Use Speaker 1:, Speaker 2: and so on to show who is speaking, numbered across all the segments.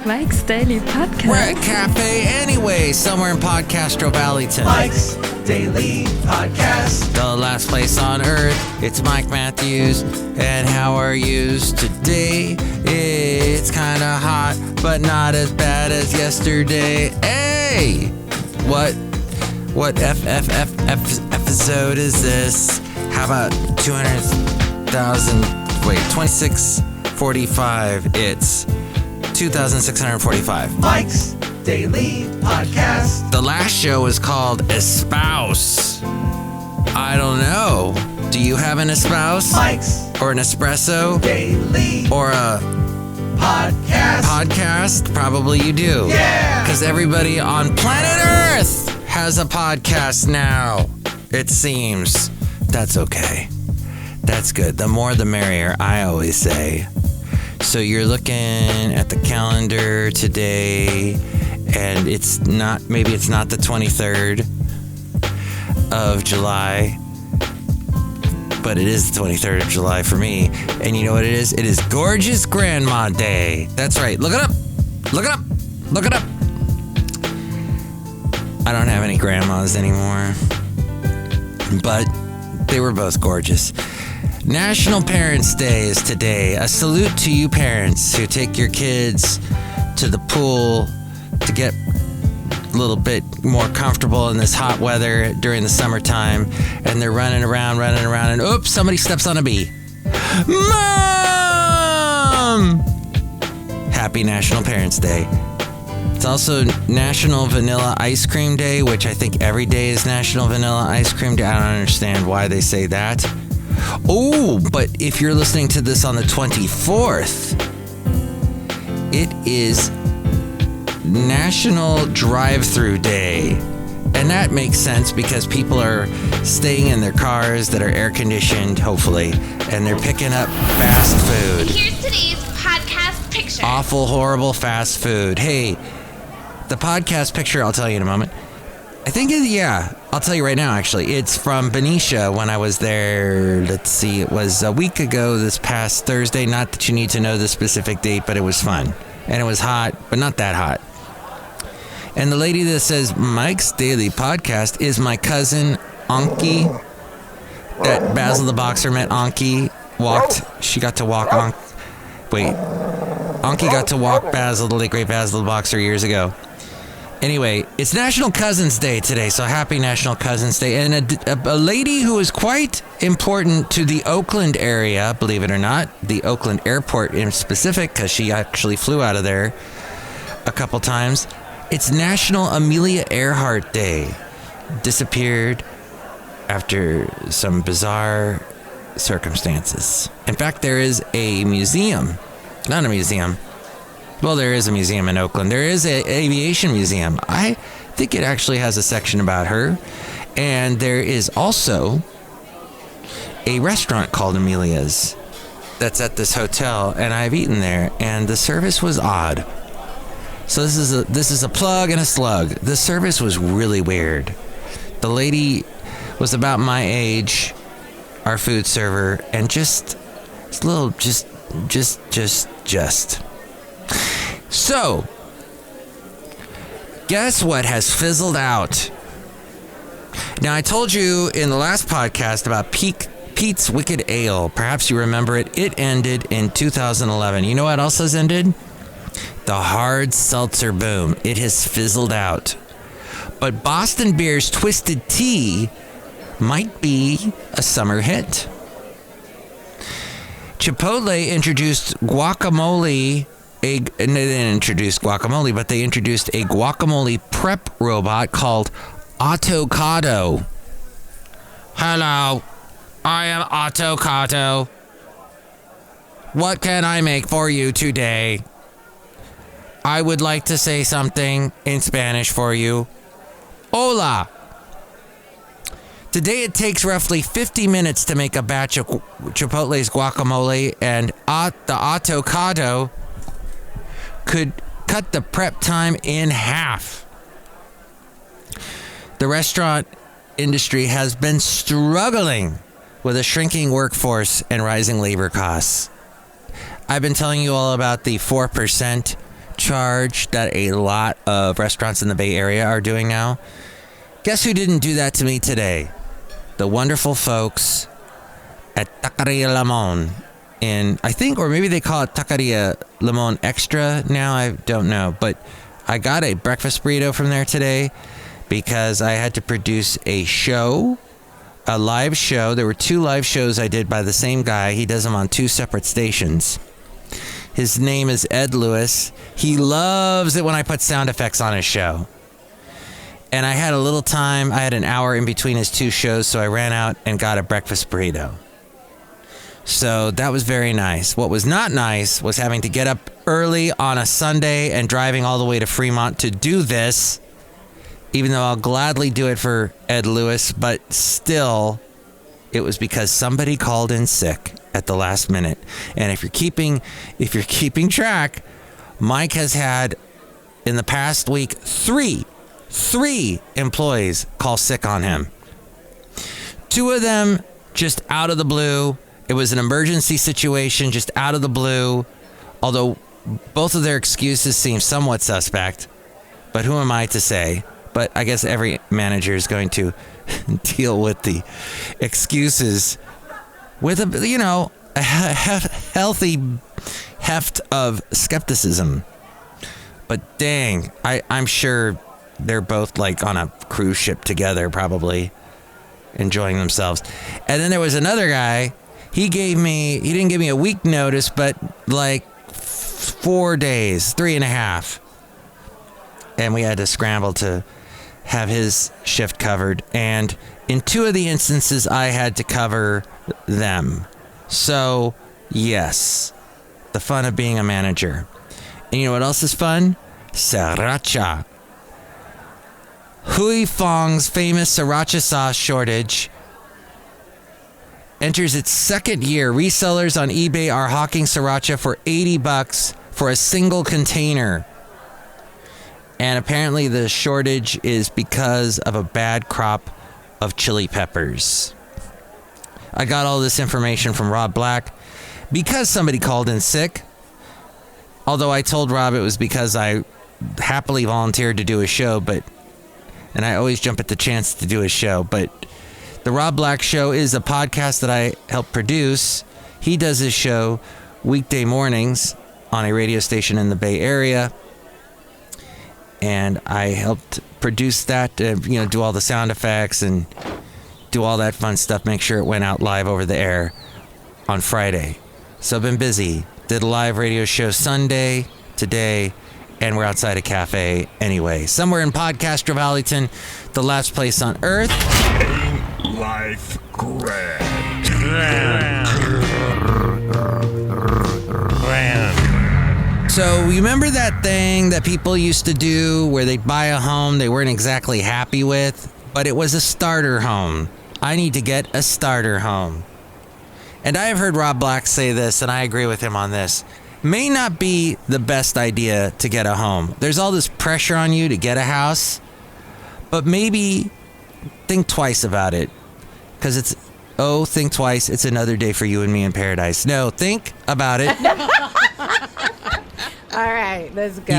Speaker 1: Mike's Daily Podcast.
Speaker 2: We're at Café Anyway, somewhere in Podcastro Valentino.
Speaker 3: Mike's Daily Podcast.
Speaker 2: The last place on earth. It's Mike Matthews. And how are yous today? It's kind of hot, but not as bad as yesterday. Hey! What episode is this? How about 2645? It's 2,645.
Speaker 3: Mike's Daily Podcast.
Speaker 2: The last show was called Espouse. I don't know. Do you have an espouse?
Speaker 3: Mike's
Speaker 2: Or an espresso?
Speaker 3: Daily
Speaker 2: Or a podcast? Probably you do.
Speaker 3: Yeah!
Speaker 2: Because everybody on planet Earth has a podcast now, it seems. That's okay. That's good. The more the merrier, I always say. So you're looking at the calendar today, and maybe it's not the 23rd of July, but it is the 23rd of July for me. And you know what it is? It is Gorgeous Grandma Day. That's right. Look it up. Look it up. Look it up. I don't have any grandmas anymore, but they were both gorgeous. National Parents Day is today. A salute to you parents who take your kids to the pool to get a little bit more comfortable in this hot weather during the summertime, and they're running around, and oops, somebody steps on a bee. Mom! Happy National Parents Day. It's also National Vanilla Ice Cream Day, which I think every day is National Vanilla Ice Cream Day. I don't understand why they say that. Oh, but if you're listening to this on the 24th, it is National Drive-Thru Day. And that makes sense because people are staying in their cars that are air-conditioned, hopefully, and they're picking up fast food.
Speaker 4: Here's today's podcast picture.
Speaker 2: Awful, horrible fast food. Hey, the podcast picture, I'll tell you in a moment. I think, I'll tell you right now, actually. It's from Benita when I was there. Let's see, it was a week ago this past Thursday. Not that you need to know the specific date, but it was fun. And it was hot, but not that hot. And the lady that says Mike's Daily Podcast is my cousin, Anki. That Basil the Boxer met Anki. She got to walk Anki got to walk Basil, the late great Basil the Boxer, years ago. Anyway, it's National Cousins Day today, so happy National Cousins Day. And a lady who is quite important to the Oakland area, believe it or not, the Oakland airport in specific, because she actually flew out of there a couple times. It's National Amelia Earhart Day. Disappeared after some bizarre circumstances. In fact, there is a museum. Not a museum. Well, there is a museum in Oakland. There is an aviation museum. I think it actually has a section about her. And there is also a restaurant called Amelia's that's at this hotel, and I've eaten there, and the service was odd. So this is a plug and a slug. The service was really weird. The lady was about my age, our food server, and just. So, guess what has fizzled out? Now, I told you in the last podcast about Pete's Wicked Ale. Perhaps you remember it. It ended in 2011. You know what else has ended? The hard seltzer boom. It has fizzled out. But Boston Beer's Twisted Tea might be a summer hit. Chipotle introduced guacamole. They didn't introduce guacamole, but they introduced a guacamole prep robot called Autocado. Hello, I am Autocado. What can I make for you today? I would like to say something in Spanish for you. Hola. Today it takes roughly 50 minutes to make a batch of Chipotle's guacamole, and the Autocado could cut the prep time in half. The restaurant industry has been struggling with a shrinking workforce and rising labor costs. I've been telling you all about the 4% charge that a lot of restaurants in the Bay Area are doing now. Guess who didn't do that to me today? The wonderful folks at Taqueria Limon in, I think, or maybe they call it Taqueria Limon Extra now, I don't know. But I got a breakfast burrito from there today because I had to produce a show, a live show. There were 2 live shows I did by the same guy. He does them on 2 separate stations. His name is Ed Lewis. He loves it when I put sound effects on his show. And I had a little time. I had an hour in between his 2 shows, so I ran out and got a breakfast burrito. So that was very nice. What was not nice was having to get up early on a Sunday and driving all the way to Fremont to do this, even though I'll gladly do it for Ed Lewis, but still, it was because somebody called in sick at the last minute. And if you're keeping track, Mike has had in the past week 3 employees call sick on him. 2 of them just out of the blue. It was an emergency situation, just out of the blue. Although both of their excuses seem somewhat suspect, but who am I to say? But I guess every manager is going to deal with the excuses with a healthy heft of skepticism. But dang, I'm sure they're both like on a cruise ship together, probably enjoying themselves. And then there was another guy. He didn't give me a week notice, but like 4 days, 3.5. And we had to scramble to have his shift covered. And in 2 of the instances, I had to cover them. So, yes, the fun of being a manager. And you know what else is fun? Sriracha. Hui Fong's famous sriracha sauce shortage enters its 2nd year. Resellers on eBay are hawking sriracha for $80 for a single container. And apparently the shortage is because of a bad crop of chili peppers. I got all this information from Rob Black because somebody called in sick. Although I told Rob it was because I happily volunteered to do a show, and I always jump at the chance to do a show, but the Rob Black Show is a podcast that I help produce. He does his show weekday mornings on a radio station in the Bay Area. And I helped produce that, do all the sound effects and do all that fun stuff, make sure it went out live over the air on Friday. So I've been busy. Did a live radio show Sunday, today, and we're outside a Café Anyway. Somewhere in Podcaster Valentino, the last place on earth.
Speaker 5: Life grand.
Speaker 2: So you remember that thing that people used to do where they'd buy a home they weren't exactly happy with, but it was a starter home. I need to get a starter home. And I have heard Rob Black say this, and I agree with him on this. May not be the best idea to get a home. There's all this pressure on you to get a house, but maybe think twice about it. Because think twice. It's another day for you and me in paradise. No, think about it.
Speaker 6: All right, let's go.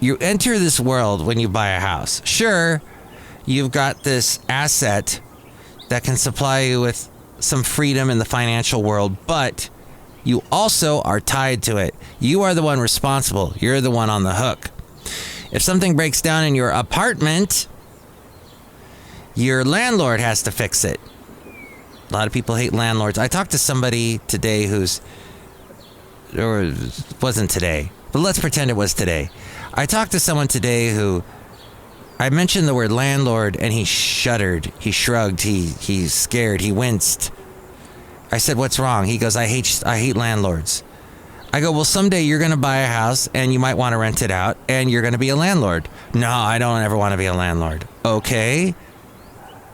Speaker 2: You enter this world when you buy a house. Sure, you've got this asset that can supply you with some freedom in the financial world, but you also are tied to it. You are the one responsible. You're the one on the hook. If something breaks down in your apartment, your landlord has to fix it. A lot of people hate landlords. I talked to somebody today or it wasn't today, but let's pretend it was today. I talked to someone today who I mentioned the word landlord and he shuddered, he shrugged, he's scared, he winced. I said, "What's wrong?" He goes, I hate landlords. I go, "Well, someday you're going to buy a house and you might want to rent it out and you're going to be a landlord." "No, I don't ever want to be a landlord." "Okay.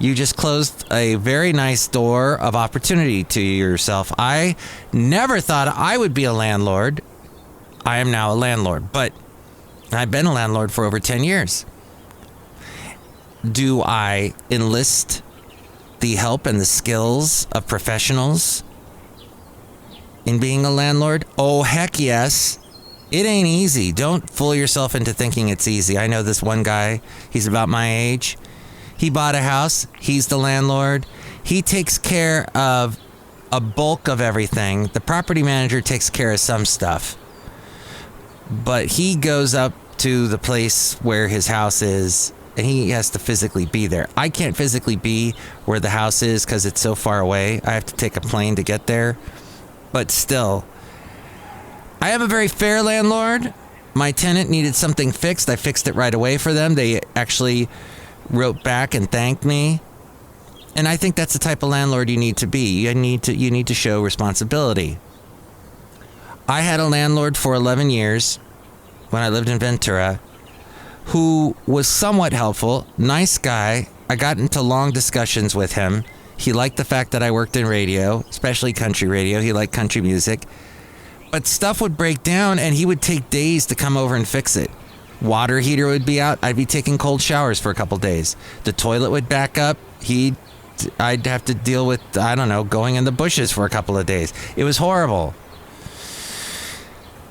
Speaker 2: You just closed a very nice door of opportunity to yourself. I never thought I would be a landlord. I am now a landlord, but I've been a landlord for over 10 years. Do I enlist the help and the skills of professionals in being a landlord? Oh, heck yes. It ain't easy. Don't fool yourself into thinking it's easy. I know this one guy. He's about my age. He bought a house. He's the landlord. He takes care of a bulk of everything. The property manager takes care of some stuff. But he goes up to the place where his house is, and he has to physically be there. I can't physically be where the house is because it's so far away. I have to take a plane to get there. But still, I am a very fair landlord. My tenant needed something fixed. I fixed it right away for them. They actually wrote back and thanked me. And I think that's the type of landlord you need to be. You need to show responsibility. I had a landlord for 11 years when I lived in Ventura who was somewhat helpful, nice guy. I got into long discussions with him. He liked the fact that I worked in radio, especially country radio. He liked country music. But stuff would break down and he would take days to come over and fix it. Water heater would be out. I'd be taking cold showers for a couple days. The toilet would back up. I'd have to deal with, I don't know, going in the bushes for a couple of days. It was horrible.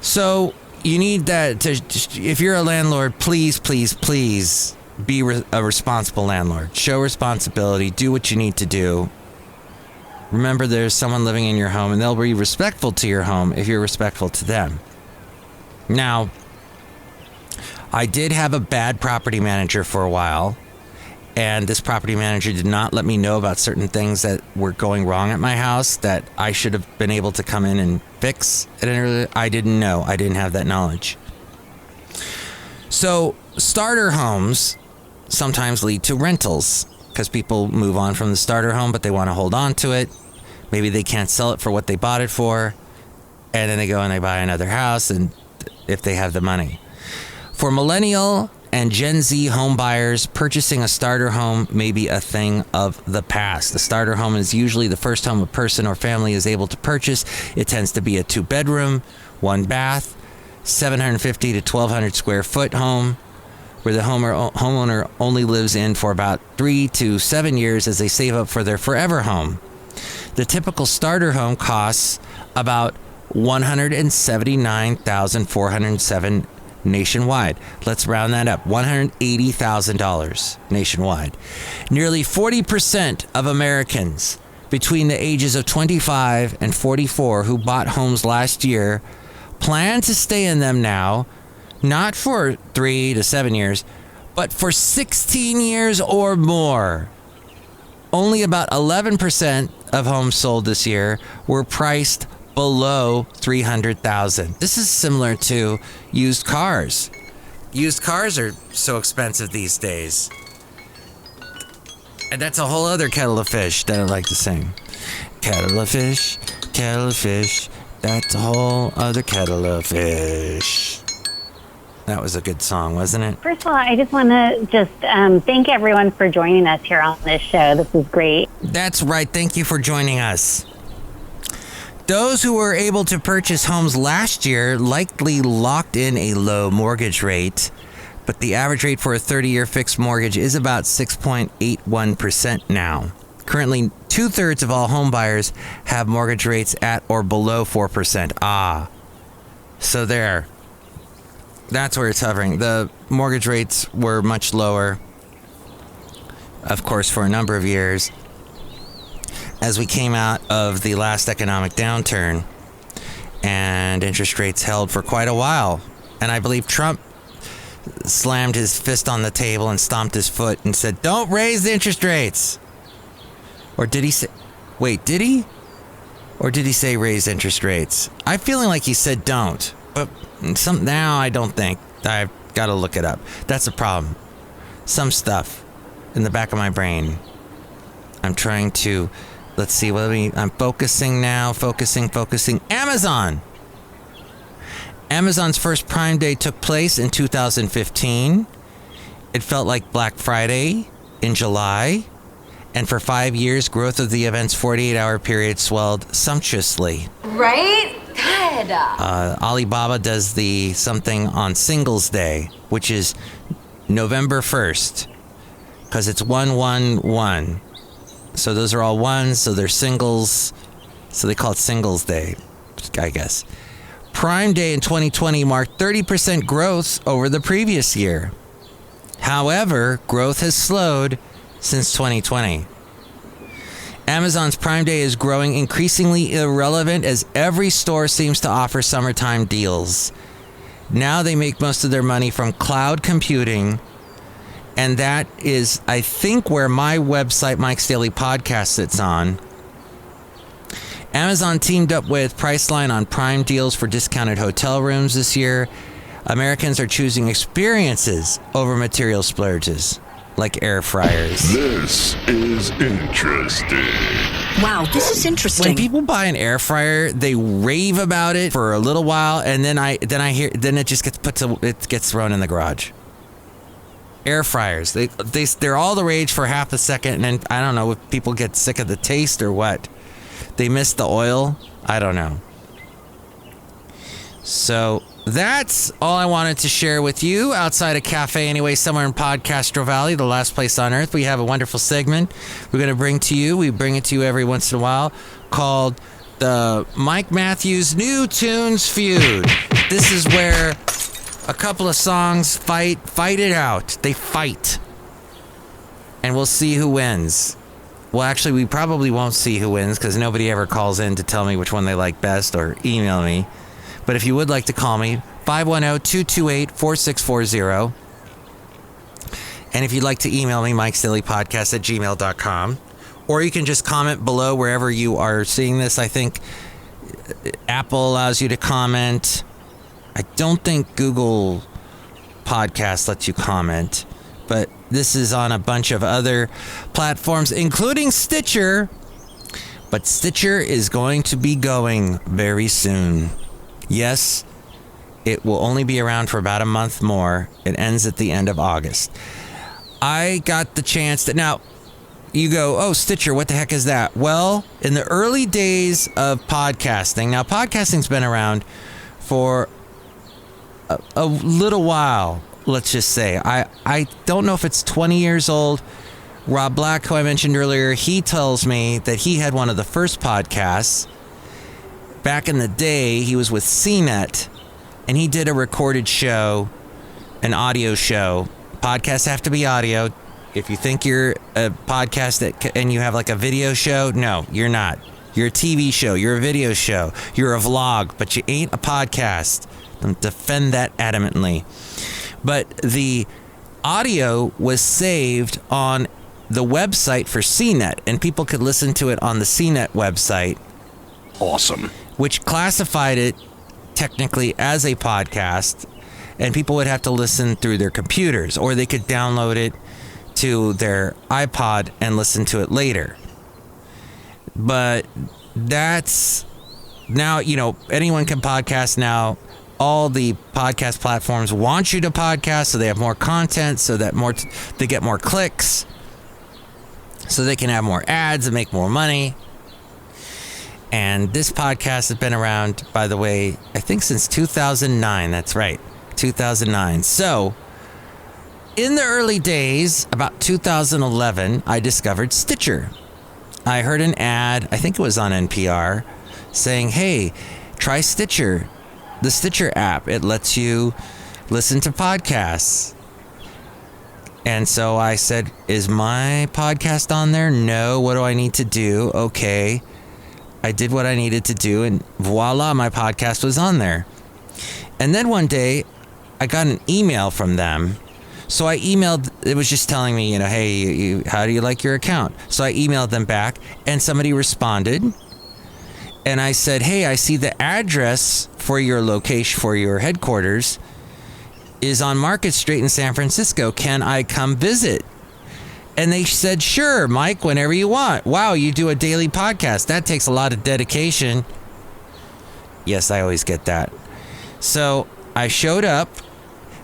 Speaker 2: So you need that if you're a landlord, please, please, please be a responsible landlord. Show responsibility. Do what you need to do. Remember, there's someone living in your home, and they'll be respectful to your home if you're respectful to them. Now, I did have a bad property manager for a while, and this property manager did not let me know about certain things that were going wrong at my house that I should have been able to come in and fix. I didn't know. I didn't have that knowledge. So, starter homes sometimes lead to rentals because people move on from the starter home, but they want to hold on to it. Maybe they can't sell it for what they bought it for, and then they go and they buy another house, and if they have the money. For millennial and Gen Z home buyers, purchasing a starter home may be a thing of the past. The starter home is usually the first home a person or family is able to purchase. It tends to be a 2-bedroom, 1-bath, 750 to 1,200 square foot home, where the homeowner only lives in for about 3 to 7 years as they save up for their forever home. The typical starter home costs about $179,407 nationwide. Let's round that up. $180,000 nationwide. Nearly 40% of Americans between the ages of 25 and 44 who bought homes last year plan to stay in them now, not for 3 to 7 years, but for 16 years or more. Only about 11% of homes sold this year were priced below $300,000. This is similar to used cars. Used cars are so expensive these days. And that's a whole other kettle of fish that I like to sing. Kettle of fish, that's a whole other kettle of fish. That was a good song, wasn't it?
Speaker 6: First of all, I just want to thank everyone for joining us here on this show. This is great.
Speaker 2: That's right. Thank you for joining us. Those who were able to purchase homes last year likely locked in a low mortgage rate, but the average rate for a 30-year fixed mortgage is about 6.81% now. Currently, 2/3 of all home buyers have mortgage rates at or below 4%. So there. That's where it's hovering. The mortgage rates were much lower, of course, for a number of years. As we came out of the last economic downturn, and interest rates held for quite a while. And I believe Trump slammed his fist on the table and stomped his foot and said, "Don't raise the interest rates." Or did he say, wait, did he? Or did he say raise interest rates? I'm feeling like he said don't. But now I don't think. I've got to look it up. That's a problem. Some stuff in the back of my brain. I'm trying to, let's see, I'm focusing now, focusing. Amazon. Amazon's first Prime Day took place in 2015. It felt like Black Friday in July. And for 5 years, growth of the event's 48-hour period swelled sumptuously.
Speaker 7: Right? Good.
Speaker 2: Alibaba does the something on Singles Day, which is November 1st, because it's 111. So those are all ones, so they're singles, so they call it Singles Day. I guess. Prime Day in 2020 marked 30% growth over the previous year. However, growth has slowed since 2020. Amazon's Prime Day is growing increasingly irrelevant as every store seems to offer summertime deals. Now they make most of their money from cloud computing, and that is, I think, where my website, Mike's Daily Podcast, sits on. Amazon teamed up with Priceline on Prime deals for discounted hotel rooms this year. Americans are choosing experiences over material splurges, like air fryers.
Speaker 5: This is interesting.
Speaker 8: Wow, this is interesting.
Speaker 2: When people buy an air fryer, they rave about it for a little while, and then it just gets thrown in the garage. Air fryers, they're all the rage for half a second, and then I don't know if people get sick of the taste or what. They miss the oil. I don't know. So that's all I wanted to share with you outside of Café Anyway, somewhere in Podcastro Valley, the last place on earth. We have a wonderful segment we're going to bring to you. We bring it to you every once in a while, called the Mike Matthews New Tunes Feud. This is where a couple of songs fight it out. They fight. And we'll see who wins. Well, actually, we probably won't see who wins because nobody ever calls in to tell me which one they like best or email me. But if you would like to call me, 510-228-4640. And if you'd like to email me, mikesdailypodcast@gmail.com. Or you can just comment below wherever you are seeing this. I think Apple allows you to comment. I don't think Google Podcast lets you comment. But this is on a bunch of other platforms, including Stitcher. But Stitcher is going to be going very soon. Yes, it will only be around for about a month more. It ends at the end of August. I got the chance to... Now, you go, oh, Stitcher, what the heck is that? Well, in the early days of podcasting... Now, podcasting's been around for a little while, let's just say. I don't know if it's 20 years old. Rob Black, who I mentioned earlier, he tells me that he had one of the first podcasts. Back in the day, he was with CNET, and he did a recorded show, an audio show. Podcasts have to be audio. If you think you're a podcast and you have like a video show, no, you're not. You're a TV show. You're a video show. You're a vlog, but you ain't a podcast. Defend that adamantly. But the audio was saved on the website for CNET, and people could listen to it on the CNET website.
Speaker 5: Awesome.
Speaker 2: Which classified it technically as a podcast, and people would have to listen through their computers, or they could download it to their iPod and listen to it later. But that's now, anyone can podcast now. All the podcast platforms want you to podcast, so they have more content, so that they get more clicks, so they can have more ads and make more money. And this podcast has been around, by the way, I think since 2009. That's right, 2009. So, in the early days, about 2011, I discovered Stitcher. I heard an ad, I think it was on NPR, saying, hey, try Stitcher, the Stitcher app. It lets you listen to podcasts. And so I said, is my podcast on there? No. What do I need to do? Okay. I did what I needed to do, and voila, my podcast was on there. And then one day, I got an email from them. So I emailed, it was just telling me, hey, how do you like your account? So I emailed them back, and somebody responded. And I said, hey, I see the address for your location, for your headquarters, is on Market Street in San Francisco. Can I come visit? And they said, sure, Mike, whenever you want. Wow, you do a daily podcast. That takes a lot of dedication. Yes, I always get that. So I showed up.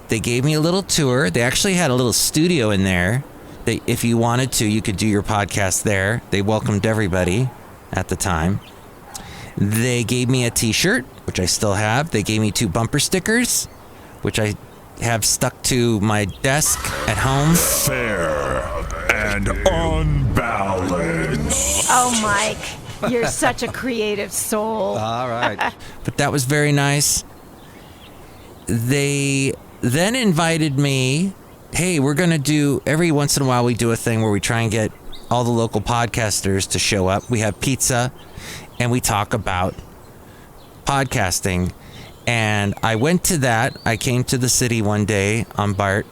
Speaker 2: They gave me a little tour. They actually had a little studio in there. If you wanted to, you could do your podcast there. They welcomed everybody at the time. They gave me a t-shirt, which I still have. They gave me 2 bumper stickers, which I have stuck to my desk at home.
Speaker 5: Fair and unbalanced.
Speaker 7: Oh, Mike.
Speaker 9: You're such a creative soul.
Speaker 2: All right. But that was very nice. They then invited me. Hey, we're going to do, every once in a while we do a thing where we try and get all the local podcasters to show up. We have pizza and we talk about podcasting. And I went to that. I came to the city one day on BART.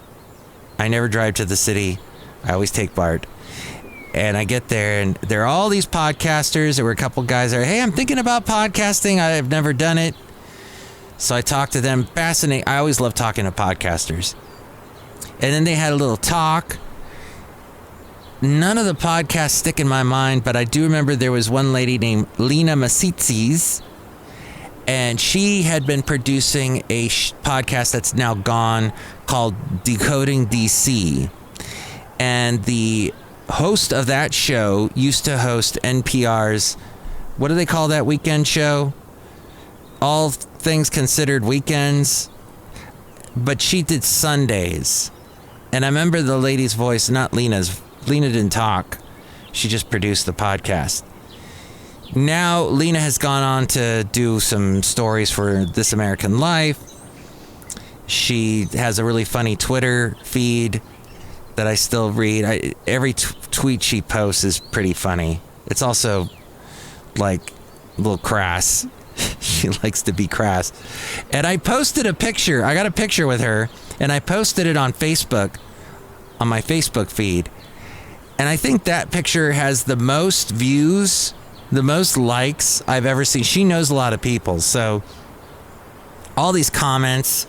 Speaker 2: I never drive to the city. I always take BART. And I get there, and there are all these podcasters. There were a couple guys there. Hey, I'm thinking about podcasting. I've never done it. So I talked to them. Fascinating. I always love talking to podcasters. And then they had a little talk. None of the podcasts stick in my mind, but I do remember there was one lady named Lena Masitzis, and she had been producing a podcast that's now gone called Decoding DC. And the host of that show used to host NPR's, what do they call that weekend show? All Things Considered Weekends. But she did Sundays. And I remember the lady's voice, not Lena's. Lena didn't talk. She just produced the podcast. Now, Lena has gone on to do some stories for This American Life. She has a really funny Twitter feed that I still read. Every tweet she posts is pretty funny. It's also, like, a little crass. She likes to be crass. And I posted a picture. I got a picture with her, and I posted it on Facebook, on my Facebook feed. And I think that picture has the most views, the most likes I've ever seen. She knows a lot of people, so all these comments,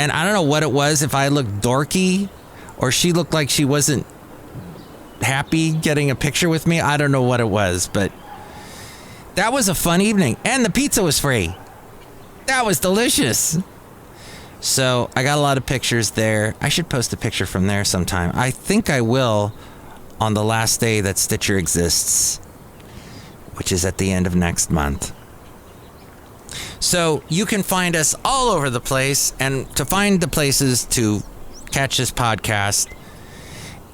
Speaker 2: and I don't know what it was, if I looked dorky or she looked like she wasn't happy getting a picture with me. I don't know what it was, but that was a fun evening, and the pizza was free. That was delicious. So I got a lot of pictures there. I should post a picture from there sometime. I think I will on the last day that Stitcher exists, which is at the end of next month. So you can find us all over the place, and to find the places to catch this podcast,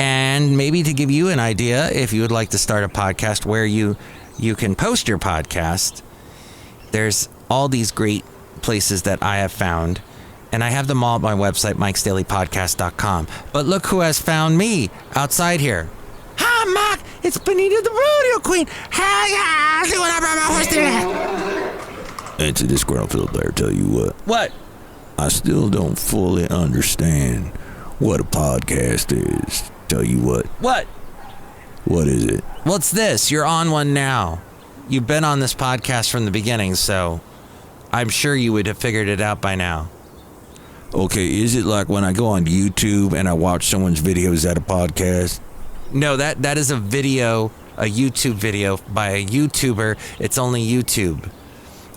Speaker 2: and maybe to give you an idea if you would like to start a podcast where you can post your podcast, there's all these great places that I have found. And I have them all at my website, mikesdailypodcast.com. But look who has found me outside here. Hi, Mike. It's Benita the Rodeo Queen. Hi, see what I brought my horse today.
Speaker 5: And to Disgruntled Fiddle Player, tell you what.
Speaker 2: What?
Speaker 5: I still don't fully understand what a podcast is. Tell you what.
Speaker 2: What?
Speaker 5: What is it?
Speaker 2: Well, it's this. You're on one now. You've been on this podcast from the beginning, so I'm sure you would have figured it out by now.
Speaker 5: Okay, is it like when I go on YouTube and I watch someone's video, is that a podcast?
Speaker 2: No, that is a video, a YouTube video by a YouTuber. It's only YouTube.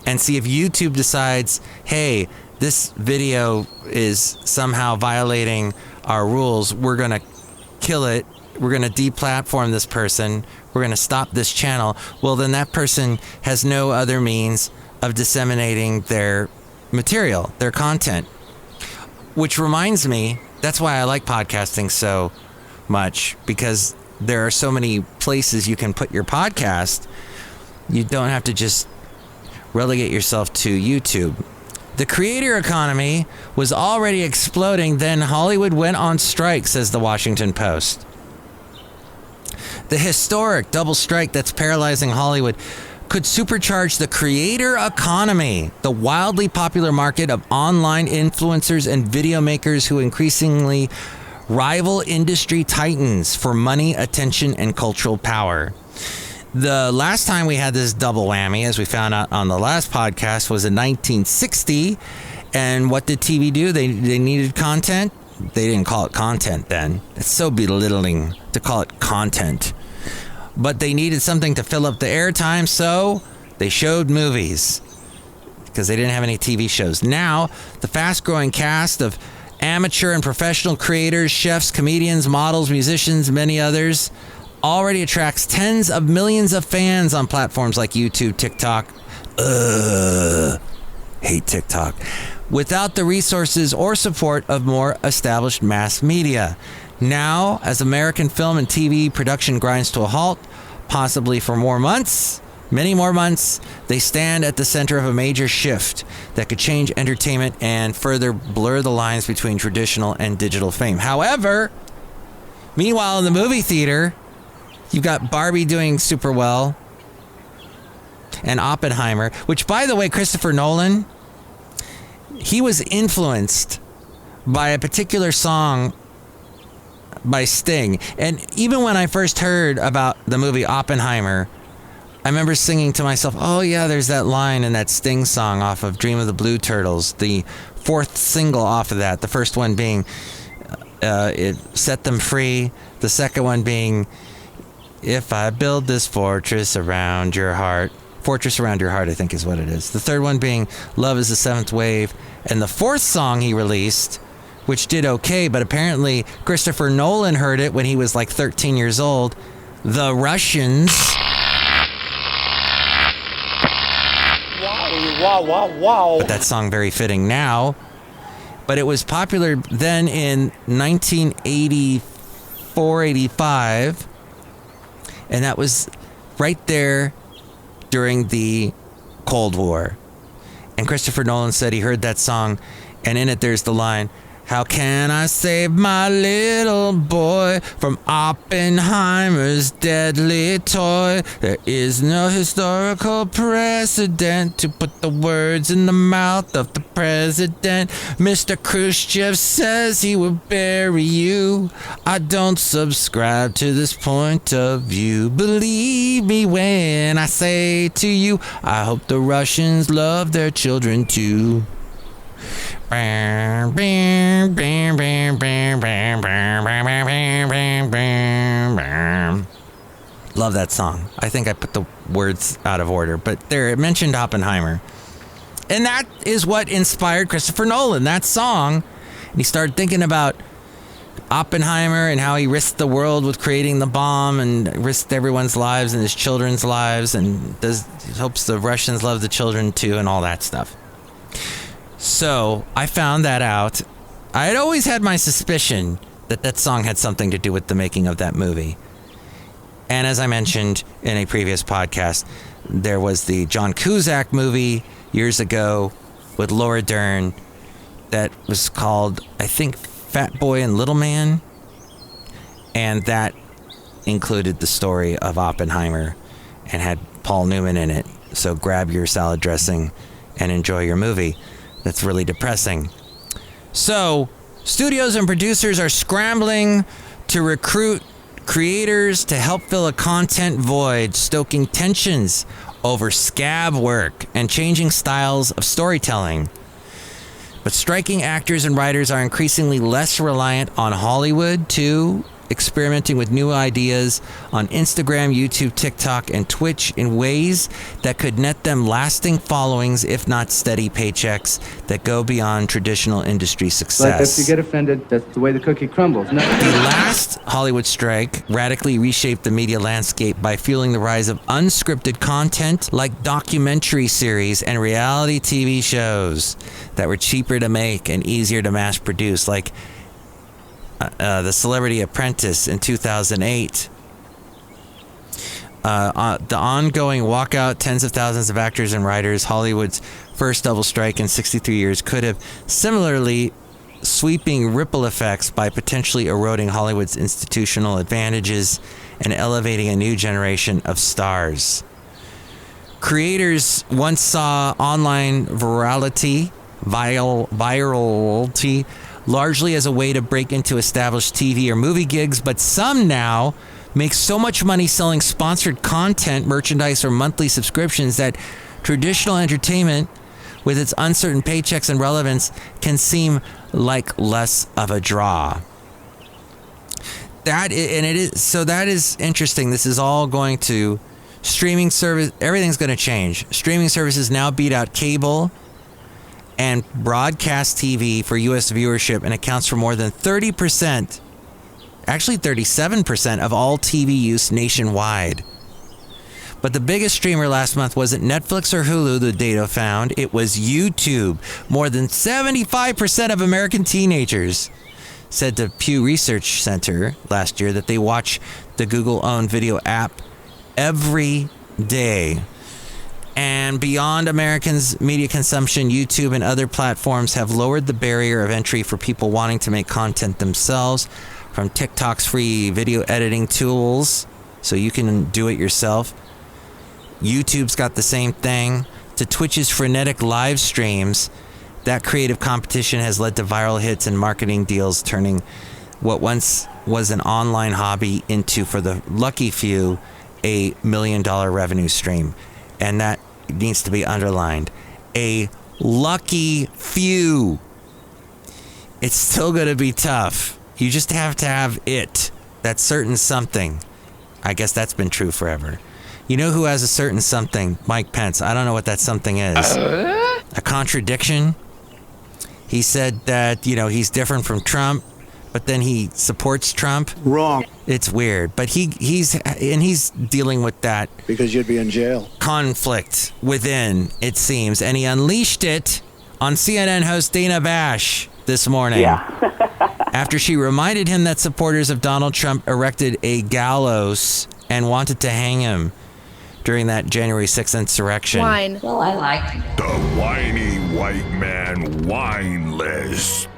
Speaker 2: And see, if YouTube decides, hey, this video is somehow violating our rules, we're going to kill it. We're going to deplatform this person. We're going to stop this channel. Well, then that person has no other means of disseminating their material, their content. Which reminds me, that's why I like podcasting so much, because there are so many places you can put your podcast. You don't have to just relegate yourself to YouTube. The creator economy was already exploding, then Hollywood went on strike, says the Washington Post. The historic double strike that's paralyzing Hollywood could supercharge the creator economy, the wildly popular market of online influencers and video makers who increasingly rival industry titans for money, attention, and cultural power. The last time we had this double whammy, as we found out on the last podcast, was in 1960. And what did TV do? They needed content. They didn't call it content then. It's so belittling to call it content. But they needed something to fill up the airtime, so they showed movies because they didn't have any TV shows. Now, the fast-growing cast of amateur and professional creators, chefs, comedians, models, musicians, many others, already attracts tens of millions of fans on platforms like YouTube, TikTok. Hate TikTok. Without the resources or support of more established mass media. Now, as American film and TV production grinds to a halt, possibly for more months, many more months, they stand at the center of a major shift that could change entertainment and further blur the lines between traditional and digital fame. However, meanwhile, in the movie theater, you've got Barbie doing super well and Oppenheimer, which, by the way, Christopher Nolan, he was influenced by a particular song by Sting. And even when I first heard about the movie Oppenheimer, I remember singing to myself, oh yeah, there's that line in that Sting song off of Dream of the Blue Turtles, the fourth single off of that. The first one being It Set Them Free. The second one being If I Build This Fortress Around Your Heart. Fortress Around Your Heart, I think is what it is. The third one being Love is the Seventh Wave. And the fourth song he released, which did okay, but apparently Christopher Nolan heard it when he was like 13 years old, The Russians. Wow. But that song very fitting now. But it was popular then in 1984, 85. And that was right there during the Cold War. And Christopher Nolan said he heard that song, and in it there's the line, how can I save my little boy from Oppenheimer's deadly toy? There is no historical precedent to put the words in the mouth of the president. Mr. Khrushchev says he will bury you. I don't subscribe to this point of view. Believe me when I say to you, I hope the Russians love their children too. Love that song. I think I put the words out of order, but there, it mentioned Oppenheimer. And that is what inspired Christopher Nolan, that song. And he started thinking about Oppenheimer and how he risked the world with creating the bomb and risked everyone's lives and his children's lives and hopes the Russians love the children too and all that stuff. So I found that out. I had always had my suspicion that that song had something to do with the making of that movie. And as I mentioned in a previous podcast, there was the John Cusack movie years ago with Laura Dern that was called, I think, Fat Boy and Little Man. And that included the story of Oppenheimer and had Paul Newman in it. So grab your salad dressing and enjoy your movie. That's really depressing. So, studios and producers are scrambling to recruit creators to help fill a content void, stoking tensions over scab work and changing styles of storytelling. But striking actors and writers are increasingly less reliant on Hollywood, too, experimenting with new ideas on Instagram, YouTube, TikTok, and Twitch in ways that could net them lasting followings, if not steady paychecks that go beyond traditional industry success.
Speaker 10: But if you get offended, that's the way the cookie crumbles. No.
Speaker 2: The last Hollywood strike radically reshaped the media landscape by fueling the rise of unscripted content like documentary series and reality TV shows that were cheaper to make and easier to mass produce, like The Celebrity Apprentice in 2008. The ongoing walkout, tens of thousands of actors and writers, Hollywood's first double strike in 63 years could have similarly sweeping ripple effects by potentially eroding Hollywood's institutional advantages and elevating a new generation of stars. Creators once saw online virality largely as a way to break into established TV or movie gigs, but some now make so much money selling sponsored content, merchandise, or monthly subscriptions that traditional entertainment, with its uncertain paychecks and relevance, can seem like less of a draw. That is interesting. This is all going to streaming service. Everything's going to change. Streaming services now beat out cable and broadcast TV for U.S. viewership, and accounts for more than 30%, actually 37% of all TV use nationwide. But the biggest streamer last month wasn't Netflix or Hulu, the data found. It was YouTube. More than 75% of American teenagers said to Pew Research Center last year that they watch the Google-owned video app every day. And beyond Americans' media consumption, YouTube and other platforms have lowered the barrier of entry for people wanting to make content themselves, from TikTok's free video editing tools, so you can do it yourself. YouTube's got the same thing, to Twitch's frenetic live streams. That creative competition has led to viral hits and marketing deals, turning what once was an online hobby into, for the lucky few, a $1 million revenue stream. And that needs to be underlined. A lucky few. It's still going to be tough. You just have to have it. That certain something. I guess that's been true forever. You know who has a certain something? Mike Pence. I don't know what that something is. A contradiction. He said that, he's different from Trump, but then he supports Trump.
Speaker 11: Wrong.
Speaker 2: It's weird, but he's dealing with that
Speaker 11: because you'd be in jail.
Speaker 2: Conflict within, it seems, and he unleashed it on CNN host Dana Bash this morning. After she reminded him that supporters of Donald Trump erected a gallows and wanted to hang him during that January 6th insurrection.
Speaker 7: Wine. Well, I like
Speaker 5: The whiny white man wine list.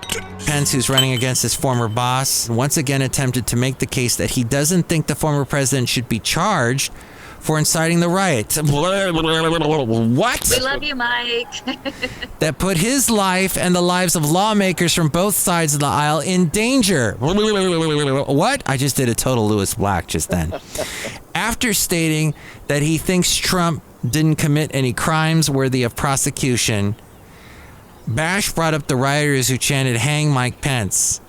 Speaker 2: Pence, who's running against his former boss, once again attempted to make the case that he doesn't think the former president should be charged for inciting the riot. What?
Speaker 7: We love you, Mike.
Speaker 2: That put his life and the lives of lawmakers from both sides of the aisle in danger. What? I just did a total Lewis Black just then. After stating that he thinks Trump didn't commit any crimes worthy of prosecution, Bash brought up the rioters who chanted, "Hang Mike Pence."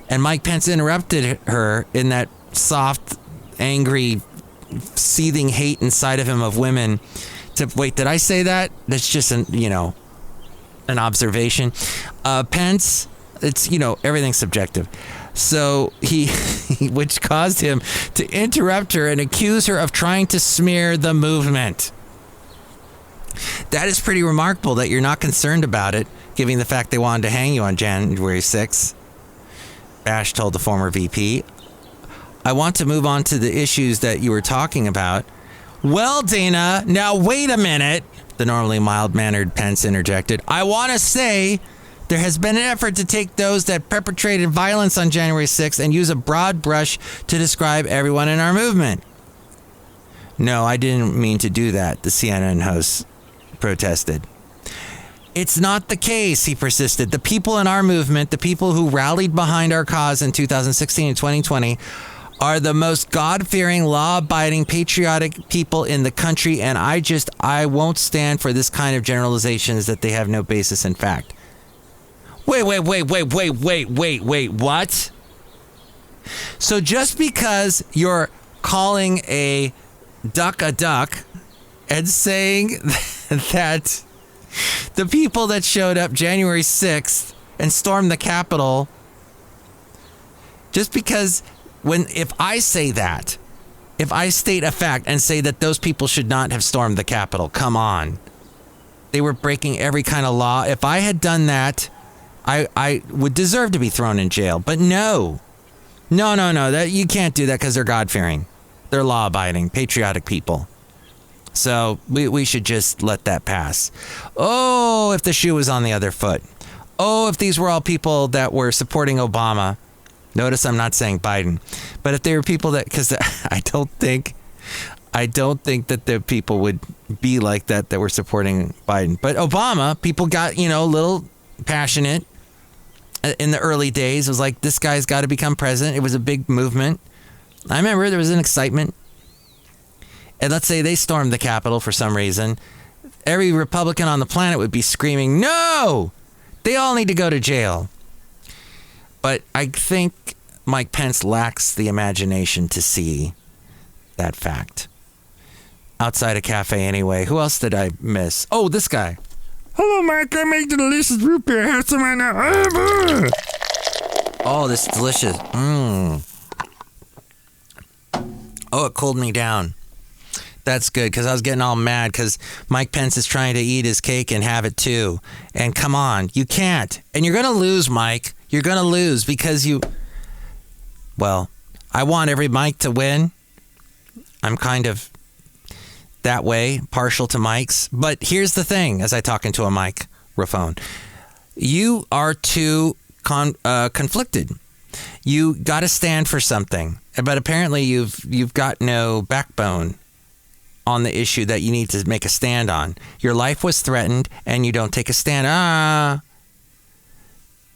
Speaker 2: And Mike Pence interrupted her in that soft, angry, seething hate inside of him of women. Wait, did I say that? That's just an observation. Pence, it's, everything's subjective. So which caused him to interrupt her and accuse her of trying to smear the movement. That is pretty remarkable that you're not concerned about it, given the fact they wanted to hang you on January 6th. Bash told the former VP. I want to move on to the issues that you were talking about. Well, Dana, now wait a minute, the normally mild-mannered Pence interjected. I want to say there has been an effort to take those that perpetrated violence on January 6th and use a broad brush to describe everyone in our movement. No, I didn't mean to do that, the CNN host protested. It's not the case, he persisted. The people in our movement, the people who rallied behind our cause in 2016 and 2020, are the most God-fearing, law-abiding, patriotic people in the country, and I won't stand for this kind of generalizations that they have no basis in fact. Wait, what? So just because you're calling a duck and saying that the people that showed up January 6th and stormed the Capitol, just because if I say that, if I state a fact and say that those people should not have stormed the Capitol, come on. They were breaking every kind of law. If I had done that, I would deserve to be thrown in jail. But no, that you can't do that because they're God-fearing. They're law-abiding, patriotic people. So we should just let that pass. Oh, if the shoe was on the other foot. Oh, if these were all people that were supporting Obama. Notice I'm not saying Biden. But if they were people that, because I don't think that the people would be like that were supporting Biden. But Obama, people got, a little passionate in the early days. It was like, this guy's got to become president. It was a big movement. I remember there was an excitement. And let's say they stormed the Capitol for some reason. Every Republican on the planet would be screaming, no! They all need to go to jail. But I think Mike Pence lacks the imagination to see that fact. Outside of Café Anyway, who else did I miss? Oh, this guy. Hello, Mike. I make the delicious root beer. Have some right now. Oh, this is delicious. Oh, it cooled me down. That's good, because I was getting all mad because Mike Pence is trying to eat his cake and have it too. And come on, you can't. And you're going to lose, Mike. You're going to lose because well, I want every Mike to win. I'm kind of that way, partial to mics. But here's the thing, as I talk into a microphone. You are too conflicted. You got to stand for something. But apparently you've got no backbone on the issue that you need to make a stand on. Your life was threatened and you don't take a stand.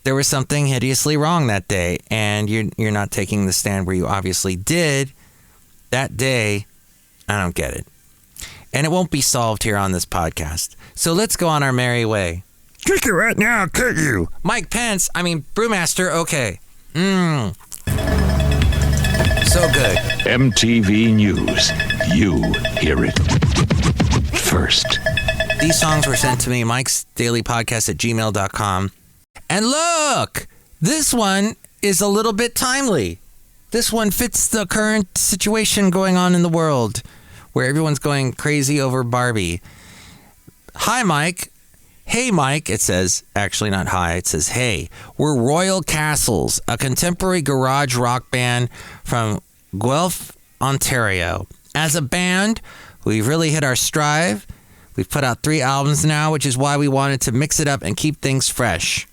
Speaker 2: There was something hideously wrong that day, and you're not taking the stand where you obviously did that day. I don't get it. And it won't be solved here on this podcast. So let's go on our merry way.
Speaker 5: Kick it right now, I'll cut you.
Speaker 2: Brewmaster, okay. So good.
Speaker 11: MTV News. You hear it first.
Speaker 2: These songs were sent to me, Mike's Daily Podcast at gmail.com. And look, this one is a little bit timely. This one fits the current situation going on in the world where everyone's going crazy over Barbie. Hi, Mike. Hey, Mike, it says. Actually, not hi. It says, hey. We're Royal Castles, a contemporary garage rock band from Guelph, Ontario. As a band, we've really hit our stride. We've put out 3 albums now, which is why we wanted to mix it up and keep things fresh.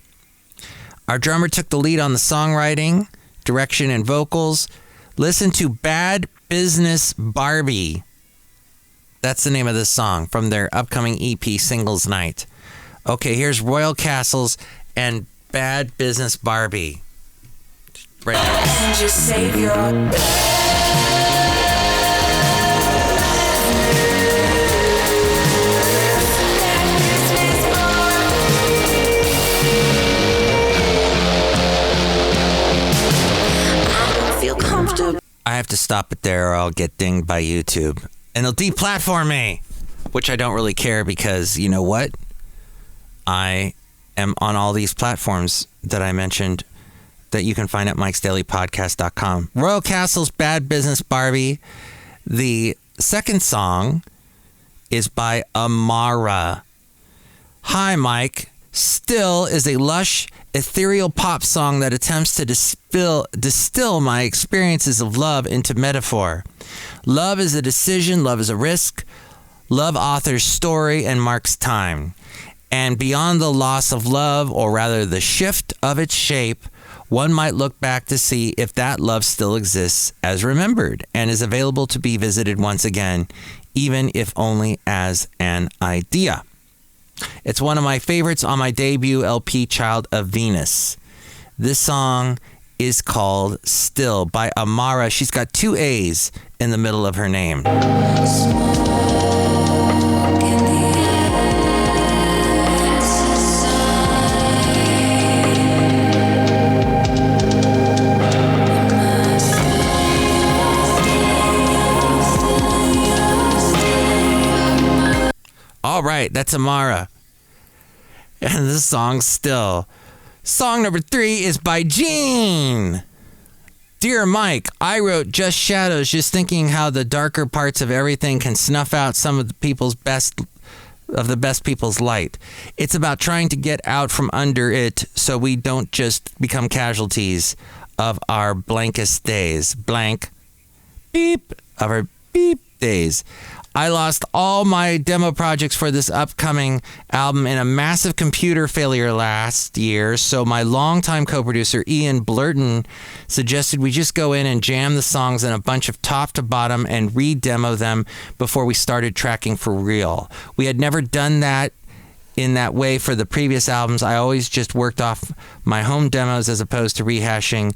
Speaker 2: Our drummer took the lead on the songwriting, direction, and vocals. Listen to Bad Business Barbie. That's the name of this song from their upcoming EP, Singles Night. Okay, here's Royal Castles and Bad Business Barbie. Right now.
Speaker 12: And just save your...
Speaker 2: I have to stop it there or I'll get dinged by YouTube. And they'll deplatform me, which I don't really care because, you know what? I am on all these platforms that I mentioned that you can find at mikesdailypodcast.com. Royal Castle's Bad Business Barbie. The second song is by Amara. Hi, Mike. Still is a lush, ethereal pop song that attempts to distill my experiences of love into metaphor. Love is a decision, love is a risk. Love author's story and marks time. And beyond the loss of love, or rather the shift of its shape, one might look back to see if that love still exists as remembered and is available to be visited once again, even if only as an idea. It's one of my favorites on my debut LP, Child of Venus. This song is called Still by Amara. She's got 2 A's in the middle of her name. All right, that's Amara. And this song's Still. Song number 3 is by Gene. Dear Mike, I wrote Just Shadows just thinking how the darker parts of everything can snuff out some of the best people's light. It's about trying to get out from under it so we don't just become casualties of our blankest days. Blank. Beep. Of our beep days. I lost all my demo projects for this upcoming album in a massive computer failure last year, so my longtime co-producer Ian Blurton suggested we just go in and jam the songs in a bunch of top to bottom and re-demo them before we started tracking for real. We had never done that in that way for the previous albums. I always just worked off my home demos as opposed to rehashing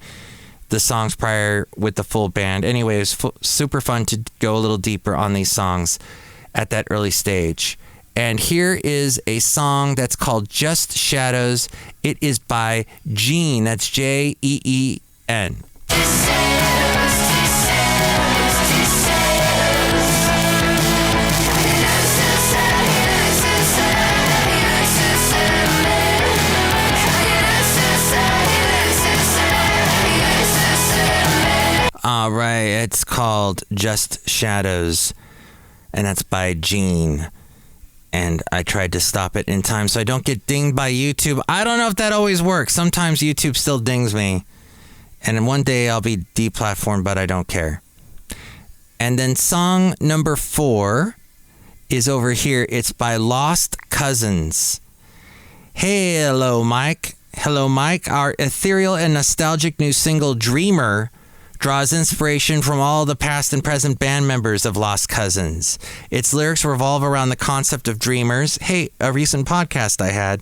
Speaker 2: the songs prior with the full band. Anyway, it was super fun to go a little deeper on these songs at that early stage. And here is a song that's called Just Shadows. It is by Gene. That's Jeen. All right, it's called Just Shadows, and that's by Gene. And I tried to stop it in time so I don't get dinged by YouTube. I don't know if that always works. Sometimes YouTube still dings me. And one day I'll be deplatformed, but I don't care. And then song number 4 is over here. It's by Lost Cousins. Hello, Mike. Hello, Mike. Our ethereal and nostalgic new single, Dreamer, draws inspiration from all the past and present band members of Lost Cousins. Its lyrics revolve around the concept of dreamers. Hey, a recent podcast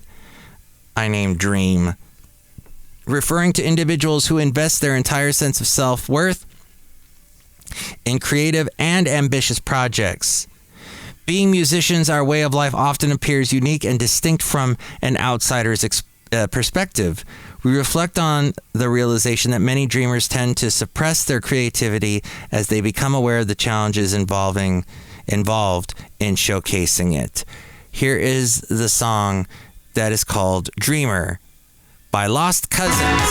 Speaker 2: I named Dream, referring to individuals who invest their entire sense of self-worth in creative and ambitious projects. Being musicians, our way of life often appears unique and distinct from an outsider's perspective. We reflect on the realization that many dreamers tend to suppress their creativity as they become aware of the challenges involved in showcasing it. Here is the song that is called Dreamer by Lost Cousins.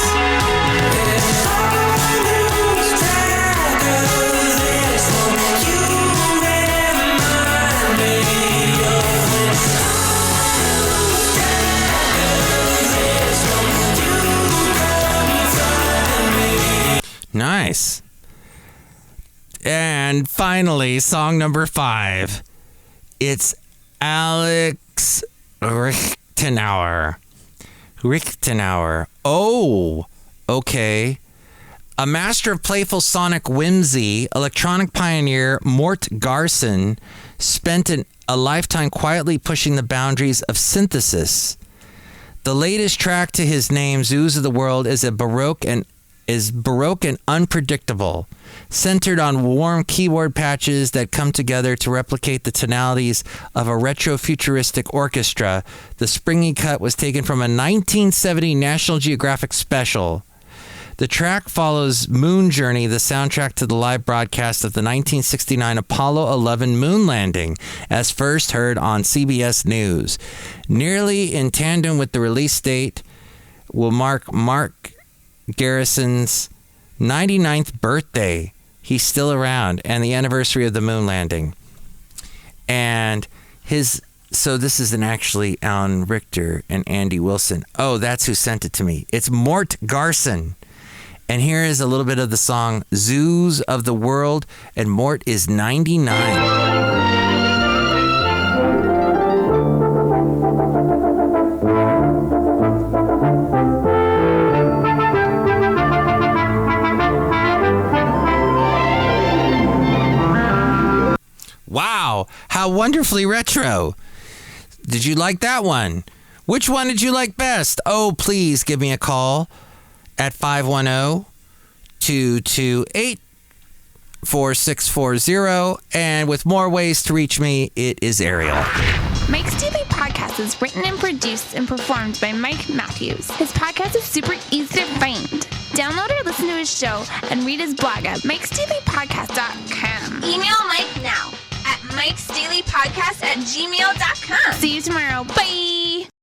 Speaker 2: Nice. And finally, song number 5. It's Alex Richtenauer. Oh, okay. A master of playful sonic whimsy, electronic pioneer Mort Garson spent a lifetime quietly pushing the boundaries of synthesis. The latest track to his name, Zoos of the World, is baroque and unpredictable, centered on warm keyboard patches that come together to replicate the tonalities of a retro-futuristic orchestra. The springy cut was taken from a 1970 National Geographic special. The track follows Moon Journey, the soundtrack to the live broadcast of the 1969 Apollo 11 moon landing, as first heard on CBS News. Nearly in tandem with the release date will mark Mark Garrison's 99th birthday. He's still around, and the anniversary of the moon landing. And so this is actually Alan Richter and Andy Wilson. Oh, that's who sent it to me. It's Mort Garson. And here is a little bit of the song Zoos of the World, and Mort is 99. Wow, how wonderfully retro. Did you like that one? Which one did you like best? Oh, please give me a call at 510-228-4640. And with more ways to reach me, it is Ariel.
Speaker 4: Mike's Daily Podcast is written and produced and performed by Mike Matthews. His podcast is super easy to find. Download or listen to his show and read his blog at mikesdailypodcast.com.
Speaker 7: Email Mike now at mikesdailypodcast@gmail.com.
Speaker 4: See you tomorrow. Bye.